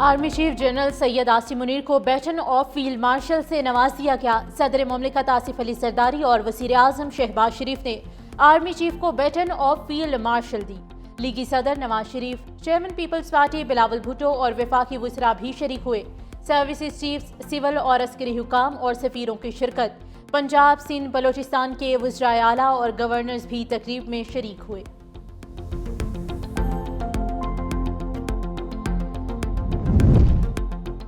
Army chief general Syed Asim Munir को baton of field martial से नवाज दिया गया। सदर मुमलिकत आसिफ अली जरदारी और वज़ीर आज़म शहबाज शरीफ ने आर्मी चीफ को बैटन ऑफ फील्ड मार्शल दी। लीगी सदर नवाज शरीफ, चेयरमैन पीपल्स पार्टी बिलावल भुट्टो और वफाकी वज़रा भी शरीक हुए। सर्विसेज चीफ्स, सिविल और अस्करी हुकाम और सफीरों की शिरकत। पंजाब, सिंध, बलोचिस्तान के वज़राए आला और गवर्नर्स भी तकरीब में शरीक हुए।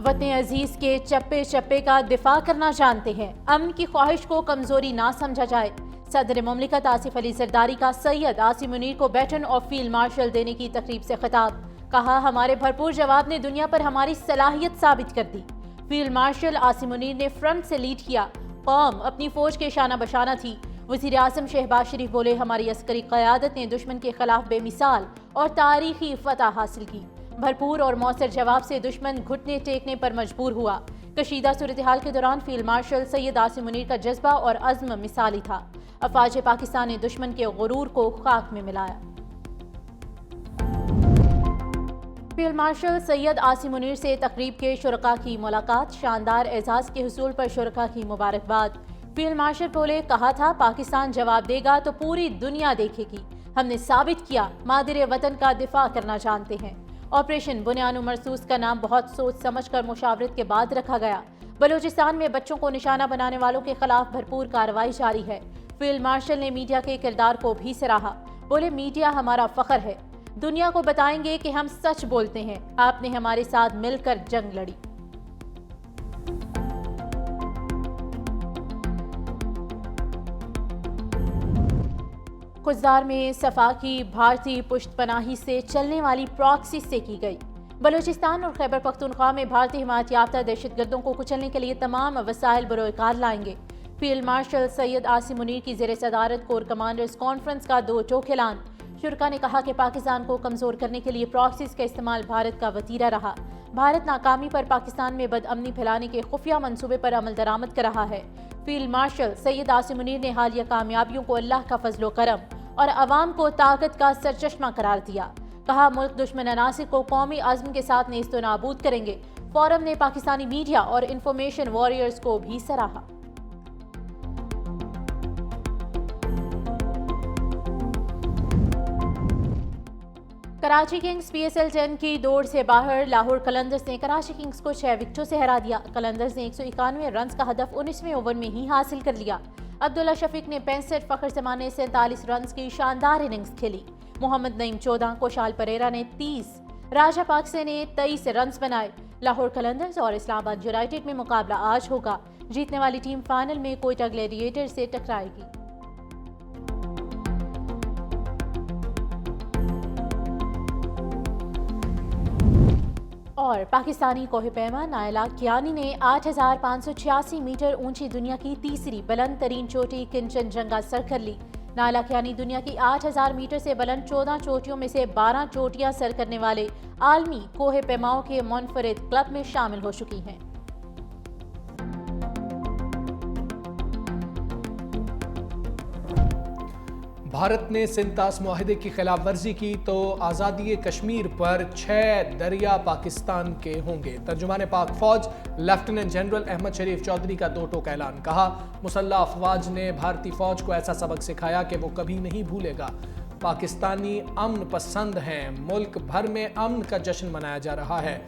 वतन अजीज के चप्पे चप्पे का दिफा करना जानते हैं, अमन की ख्वाहिश को कमजोरी ना समझा जाए। सदर मुमलिकत आसिफ अली जरदारी का सैयद आसिम मुनीर को बैटन ऑफ फील्ड मार्शल देने की तकरीब से खिताब। कहा, हमारे भरपूर जवाब ने दुनिया पर हमारी सलाहियत साबित कर दी। फील्ड मार्शल आसिम मुनीर ने फ्रंट से लीड किया, कौम अपनी फौज के शाना बशाना थी। वज़ीर आज़म शहबाज शरीफ बोले, हमारी अस्करी क़यादत ने दुश्मन के खिलाफ बेमिसाल और तारीखी फतह हासिल की। भरपूर और मौसर जवाब से दुश्मन घुटने टेकने पर मजबूर हुआ। कशीदा सूरत हाल के दौरान फील्ड मार्शल सैयद आसिम मुनीर का जज्बा और अज़्म मिसाली था। अफवाज पाकिस्तान ने दुश्मन के गुरूर को खाक में मिलाया। फील्ड मार्शल सैयद आसिम मुनीर से तकरीब के शुरका की मुलाकात। शानदार एजाज के हुसूल पर शुरका की मुबारकबाद। फील्ड मार्शल बोले, कहा था पाकिस्तान जवाब देगा तो पूरी दुनिया देखेगी। हमने साबित किया मादिर वतन का दिफा करना जानते हैं। ऑपरेशन बुनियान मरसूस का नाम बहुत सोच समझ कर मुशावरत के बाद रखा गया। बलूचिस्तान में बच्चों को निशाना बनाने वालों के खिलाफ भरपूर कार्रवाई जारी है। फील्ड मार्शल ने मीडिया के किरदार को भी सराहा। बोले, मीडिया हमारा फख्र है, दुनिया को बताएंगे कि हम सच बोलते हैं। आपने हमारे साथ मिलकर जंग लड़ी। कुजदार में सफा की भारतीय पुष्टपनाही से चलने वाली प्रॉक्सी से की गई। बलूचिस्तान और खैबर पख्तूनख्वा में भारतीय हिमायत याफ्ता दहशतगर्दों को कुचलने के लिए तमाम वसाइल बरोकार लाएंगे। फील्ड मार्शल सैयद आसिम मुनीर की ज़ेर सदारत कोर कमांडर्स कॉन्फ्रेंस का दो टोक ऐलान। शुरका ने कहा कि पाकिस्तान को कमजोर करने के लिए प्रॉक्सीज का इस्तेमाल भारत का वतीरा रहा। भारत नाकामी पर पाकिस्तान में बदअमनी फैलाने के खुफिया मंसूबे पर अमल दरामद कर रहा है। फील्ड मार्शल सैयद आसिम मुनीर ने हालिया कामयाबियों को अल्लाह का फजलो करम और अवाम को ताकत का सरचश्मा करार दिया। कहा, मुल्क दुश्मन अनासिर को कौमी अज़्म के साथ नेस्तो नाबूद करेंगे। फोरम ने पाकिस्तानी मीडिया और इंफॉर्मेशन वॉरियर्स को भी सराहा। कराची किंग्स PSL 10 की दौड़ से बाहर। लाहौर कलंदर्स ने कराची किंग्स को 6 विकेटों से हरा दिया। कलंदर्स ने 191 रन का हदफ 19वें ओवर में ही हासिल कर लिया। अब्दुल्ला शफीक ने 65, फखर जमान ने 47 रन की शानदार इनिंग्स खेली। मोहम्मद नईम 14, कोशाल परेरा ने 30, राजा पाकसे ने 23 रन बनाए। लाहौर कलंदर्स और इस्लामाबाद यूनाइटेड में मुकाबला आज होगा। जीतने वाली टीम फाइनल में कोयटा ग्लैडिएटर से टकराएगी। और पाकिस्तानी कोहे पैमा नायला कियानी ने 8,586 मीटर ऊंची दुनिया की तीसरी बुलंद तरीन चोटी कंचनजंगा सर कर ली। नायला कियानी दुनिया की 8,000 मीटर से बुलंद 14 चोटियों में से 12 चोटियां सर करने वाले आलमी कोहे पैमाओं के मुनफरिद क्लब में शामिल हो चुकी हैं। भारत ने सिंतास मुआहिदे की खिलाफ वर्जी की तो आज़ादी कश्मीर पर 6 दरिया पाकिस्तान के होंगे। तर्जुमान पाक फौज लेफ्टिनेंट जनरल अहमद शरीफ चौधरी का दो टोक ऐलान। कहा, मुसल्लह अफवाज ने भारतीय फौज को ऐसा सबक सिखाया कि वो कभी नहीं भूलेगा। पाकिस्तानी अमन पसंद हैं, मुल्क भर में अमन का जश्न मनाया जा रहा है।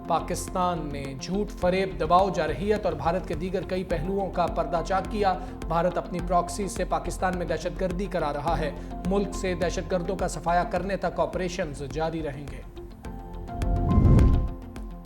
पाकिस्तान ने झूठ, फरेब, दबाव, जारहियत और भारत के दीगर कई पहलुओं का पर्दाचाक किया। भारत अपनी प्रॉक्सी से पाकिस्तान में दहशतगर्दी करा रहा है। मुल्क से दहशतगर्दों का सफाया करने तक ऑपरेशंस जारी रहेंगे।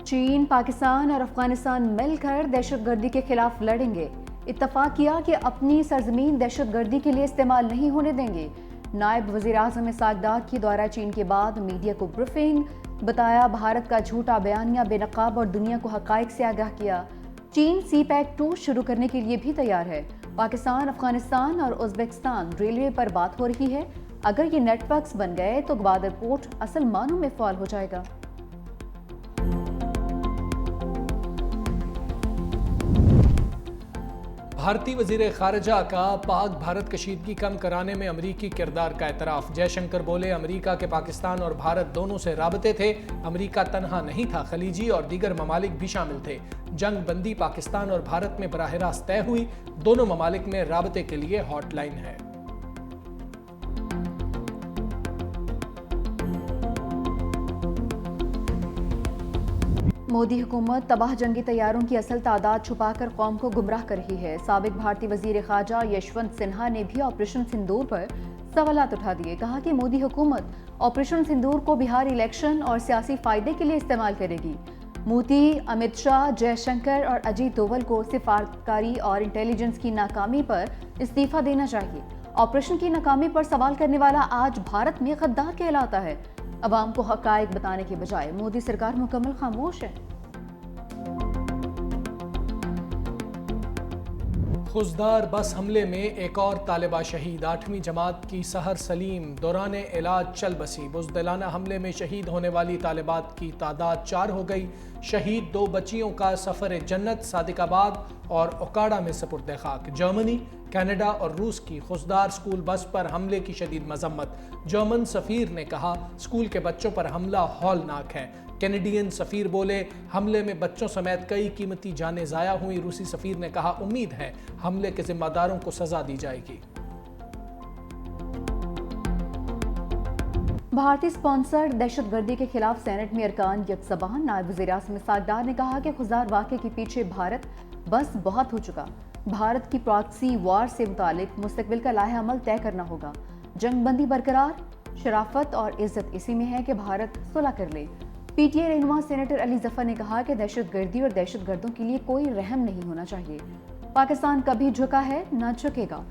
चीन, पाकिस्तान और अफगानिस्तान मिलकर दहशतगर्दी के खिलाफ लड़ेंगे। इत्तफाक किया कि अपनी सरजमीन दहशतगर्दी के लिए इस्तेमाल नहीं होने देंगे। नायब वज़ीर आज़म इसाक डार के द्वारा चीन के बाद मीडिया को ब्रीफिंग। बताया, भारत का झूठा बयानिया बेनकाब और दुनिया को हक़ाइक़ से आगाह किया। चीन CPEC-2 शुरू करने के लिए भी तैयार है। पाकिस्तान, अफगानिस्तान और उज़्बेकिस्तान रेलवे पर बात हो रही है। अगर ये नेटवर्क्स बन गए तो ग्वादर पोर्ट असल मानों में फ़ाल हो जाएगा। भारतीय वजीर खारजा का पाक भारत कशीदगी कम कराने में अमरीकी किरदार का एतराफ़। जयशंकर बोले, अमरीका के पाकिस्तान और भारत दोनों से राबते थे। अमरीका तनहा नहीं था, खलीजी और दीगर ममालिक भी शामिल थे। जंग बंदी पाकिस्तान और भारत में बराह रास्त तय हुई। दोनों ममालिक में राबते के लिए हॉटलाइन है। मोदी हुकूमत तबाह जंगी तैयारों की असल तादाद छुपाकर कौम को गुमराह कर रही है। साबिक भारतीय वजीर खारजा यशवंत सिन्हा ने भी ऑपरेशन सिंदूर पर सवालात उठा दिए। कहा कि मोदी हुकूमत ऑपरेशन सिंदूर को बिहार इलेक्शन और सियासी फायदे के लिए इस्तेमाल करेगी। मोदी, अमित शाह, जयशंकर और अजीत डोवल को सिफारतकारी और इंटेलिजेंस की नाकामी पर इस्तीफा देना चाहिए। ऑपरेशन की नाकामी पर सवाल करने वाला आज भारत में गद्दार कहलाता है। अवाम को हकायक बताने के बजाय मोदी सरकार मुकम्मल खामोश है। खुजदार बस हमले में एक और तालिबा शहीद। 8वीं जमात की सहर सलीम दौरान इलाज चल बसी। बुज़दिलाना हमले में शहीद होने वाली तालिबात की तादाद 4 हो गई। शहीद 2 बच्चियों का सफ़र जन्नत सादिकाबाद और ओकाड़ा में सपुर्द खाक। जर्मनी, कनाडा और रूस की खुजदार स्कूल बस पर हमले की शदीद मजम्मत। जर्मन सफ़ीर ने कहा, स्कूल के बच्चों पर हमला हौलनाक है। कैनेडियन सफ़ीर बोले, हमले में बच्चों समेत कई कीमती जानें ज़ाया हुई। रूसी सफ़ीर ने कहा, उम्मीद है हमले के जिम्मेदारों को सज़ा दी जाएगी। भारतीय स्पॉन्सर्ड दहशतगर्दी के खिलाफ सेनेट में अरकान यकज़बान। नायब वज़ीर-ए-आज़म सागदार ने कहा कि खुजदार वाक़े के पीछे भारत बस बहुत हो चुका। भारत की प्रॉक्सी वार से मुतालिक मुस्तकबिल का लाहे अमल तय करना होगा। जंग बंदी बरकरार, शराफत और इज्जत इसी में है कि भारत सुलह कर ले। पीटीआई रहनुमा सेनेटर अली जफर ने कहा कि दहशतगर्दी और दहशतगर्दों के लिए कोई रहम नहीं होना चाहिए। पाकिस्तान कभी झुका है न झुकेगा।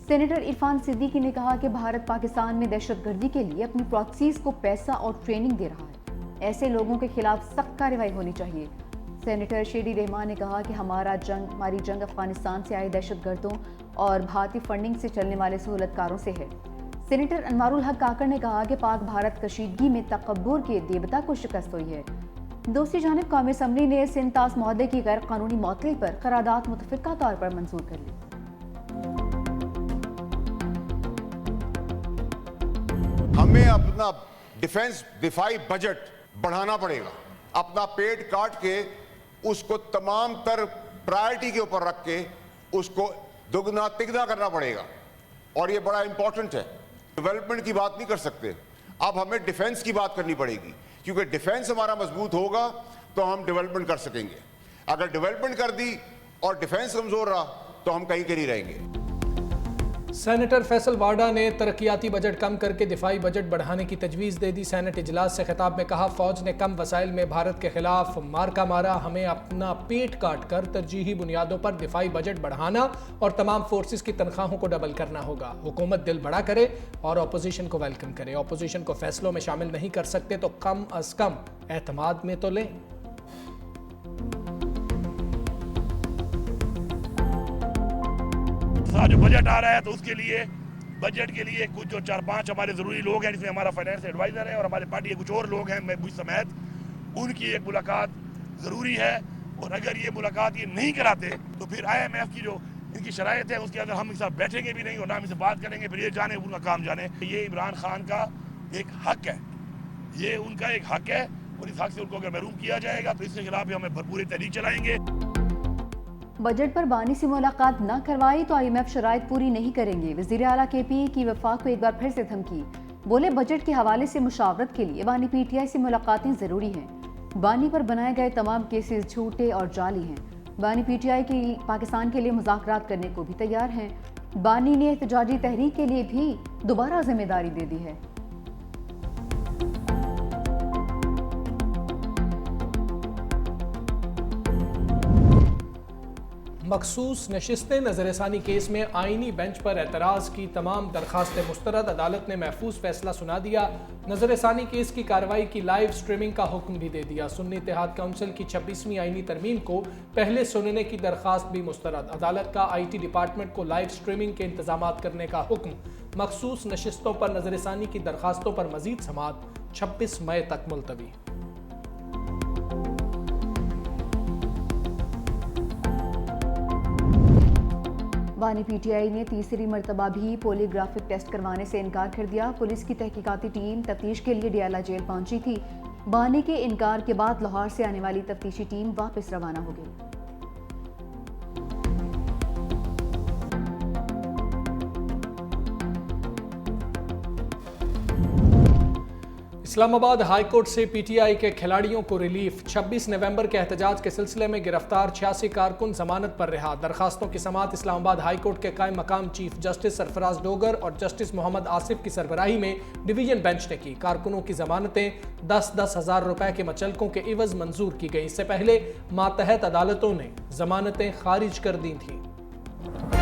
सेनेटर इरफान सिद्दीकी ने कहा कि भारत पाकिस्तान में दहशतगर्दी के लिए अपनी प्रॉक्सीज को पैसा और ट्रेनिंग दे रहा है। ऐसे लोगों के खिलाफ सख्त कार्रवाई होनी चाहिए। सेनेटर शेडी रहमान ने कहा कि हमारी जंग अफगानिस्तान से आए दहशतगर्दों और भारतीय फंडिंग से चलने वाले सहूलतकारों से है। सेनेटर अनवारुल हक काकर ने कहा कि पाक भारत कशीदगी में तकब्बुर के देवता को शिकस्त हुई है। दूसरी जानिब कौमी असम्बली ने सिंध तास मुआहदे की गैर कानूनी मअतली पर करारदाद मुतफ़िक़ा तौर पर मंजूर कर ली। हमें अपना दिफाई बजट बढ़ाना पड़ेगा। अपना पेट काट के उसको तमाम तर प्रायोरिटी के ऊपर रख के उसको दुगना तिगना करना पड़ेगा। और ये बड़ा इंपॉर्टेंट है। डेवलपमेंट की बात नहीं कर सकते, अब हमें डिफेंस की बात करनी पड़ेगी, क्योंकि डिफेंस हमारा मजबूत होगा तो हम डेवलपमेंट कर सकेंगे। अगर डेवलपमेंट कर दी और डिफेंस कमजोर रहा तो हम कहीं के नहीं रहेंगे। सेनेटर फैसल वाडा ने तरक्याती बजट कम करके दिफाई बजट बढ़ाने की तजवीज़ दे दी। सेनेट इजलास से खिताब में कहा, फौज ने कम वसाइल में भारत के खिलाफ मार्का मारा। हमें अपना पेट काट कर तरजीही बुनियादों पर दिफाई बजट बढ़ाना और तमाम फोर्सेस की तनख्वाहों को डबल करना होगा। हुकूमत दिल बड़ा करे और अपोजिशन को वेलकम करे। अपोजिशन को फैसलों में शामिल नहीं कर सकते तो कम अज कम एतमाद में तो लें। जो बजट आ रहा है तो उसके लिए बजट के लिए कुछ जो 4-5 हमारे ज़रूरी लोग हैं, जिसमें हमारा फाइनेंस एडवाइज़र है और हमारे पार्टी के कुछ और लोग हैं, मैं मुझ समेत, उनकी एक मुलाकात ज़रूरी है। और अगर ये मुलाकात ये नहीं कराते तो फिर IMF की जो इनकी शराइत है उसके अंदर हम इनके साथ बैठेंगे भी नहीं और ना हम इनसे बात करेंगे। फिर ये जाने उनका काम जाने। ये इमरान खान का एक हक है, ये उनका एक हक है और इस हक से उनको अगर महरूम किया जाएगा तो इसके खिलाफ भी हमें भरपूर तहरीक चलाएंगे। बजट पर बानी से मुलाकात न करवाई तो IMF शराइत पूरी नहीं करेंगे। वज़ीर आला KP की वफाक को एक बार फिर से धमकी। बोले, बजट के हवाले से मुशावरत के लिए बानी PTI से मुलाकातें ज़रूरी हैं। बानी पर बनाए गए तमाम केसेस झूठे और जाली हैं। बानी PTI की पाकिस्तान के लिए मुज़ाकरात करने को भी तैयार हैं। बानी ने एहतजाजी तहरीक के लिए भी दोबारा जिम्मेदारी दे दी है। मखसूस नशिस्तें नज़रसानी केस में आइनी बेंच पर एतराज़ की तमाम दरखास्तें मुस्तरद। अदालत ने महफूज फैसला सुना दिया। नज़रसानी केस की कार्रवाई की लाइव स्ट्रीमिंग का हुक्म भी दे दिया। सुन्नी इत्तेहाद काउंसिल की 26वीं आइनी तरमीम को पहले सुनने की दरखास्त भी मुस्तरद। अदालत का IT डिपार्टमेंट को लाइव स्ट्रीमिंग के इंतजाम करने का हुक्म। मखसूस नशिस्तों पर नज़रसानी की दरखास्तों पर मजीद समाअत 26 मई तक मुलतवी। बानी पीटीआई ने तीसरी मरतबा भी पोलीग्राफिक टेस्ट करवाने से इनकार कर दिया। पुलिस की तहकीकाती टीम तफ्तीश के लिए डियाला जेल पहुंची थी। बानी के इनकार के बाद लाहौर से आने वाली तफ्तीशी टीम वापस रवाना हो गई। इस्लामाबाद हाईकोर्ट से पीटीआई के खिलाड़ियों को रिलीफ। 26 नवंबर के एहतजाज के सिलसिले में गिरफ्तार 86 कारकुन जमानत पर रिहा। दरखास्तों की समाअत इस्लामाबाद हाईकोर्ट के कायम मकाम चीफ जस्टिस सरफराज डोगर और जस्टिस मोहम्मद आसिफ की सरबराही में डिवीजन बेंच ने की। कारकुनों की जमानतें 10-10 हज़ार रुपए के मचलकों के इवज मंजूर की गई। इससे पहले मातहत अदालतों ने जमानतें खारिज कर दी थीं।